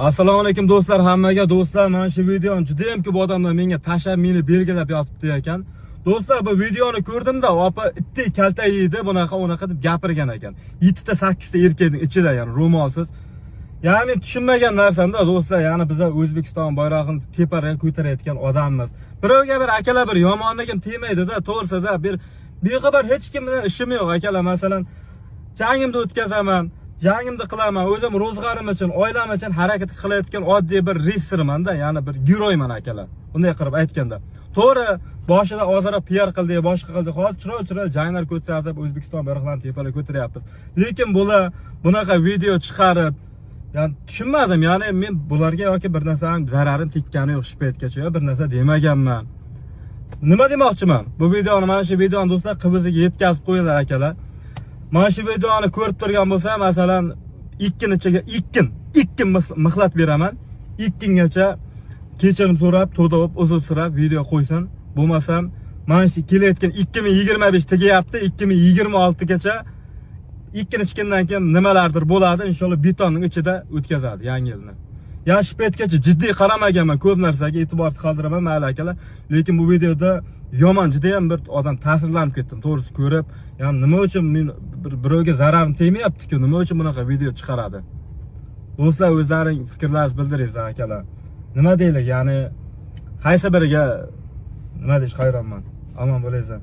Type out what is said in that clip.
Assalomu alaykum do'stlar, hammaga do'stlar. Mana shu videoni juda ham ko'p odamlar menga tashab meni belgilab yotibdi ekan. Do'stlar, bu videoni ko'rdimda, opa itdek kalta yeydi, unaqa deb gapirgan ekan. 7 ta 8 ta erkakning ichida, ya'ni ro'molsiz. Ya'ni tushunmagan narsamda do'stlar, ya'ni biz O'zbekiston bayrog'ini teparaga ko'tarayotgan odammiz. Birovga bir akalar bir yomonligim tegmaydi-da, to'g'risida bir bexabar hech kim bilan ishim yo'q akalar. Masalan, jangimni o'tkazaman, jangimni qilaman, o'zim ro'zg'arim uchun, oilam uchun harakat qilayotgan oddiy bir reysirman-da, ya'ni bir giroyman akalar. Bunday qilib aytganda. To'g'ri, boshida ozroq PR qildik, boshqa qildik. Hozir chiroy janglar ko'rsatib O'zbekiston bayroqlarini tepaga ko'taryapmiz. Lekin bular bunaqa video chiqarib, ya'ni tushunmadim. Ya'ni men bularga yoki bir narsaning zararim tekkani yo'q shu paytgacha, bir narsa demaganman. Nima demoqchiman? Bu videoni, mana shu videoni do'stlar qiziga yetkazib qo'yinglar akalar. Mana shu videoni ko'rib turgan bo'lsa, masalan, 2 ichiga 2 mihlat beraman. 2gacha kechirim so'rab, to'dab, uzr so'rab video qo'ysin. Bo'lmasam, mana shu kelayotgan 2025 tegayapti, 2026 gacha 2-chikundan keyin nimalardir bo'ladi, inshaalloh betonning ichida o'tkazadi yangi yilni. Ya shu paytgacha jiddiy qaramaganman, ko'p narsaga e'tiborsiz qoldiraman, mayli akalar. Lekin bu videoda yomon juda ham bir odam ta'sirlanib ketdim, to'g'risi ko'rib. Ya'ni nima uchun men birovga zararim tegmayapti-ku, nima uchun bunaqa video chiqaradi? Do'stlar, o'zlaring fikrlaringizni bildiringlar akalar. Nima deylik, ya'ni qaysi biriga nima deyish hayronman. Omon bo'linglar.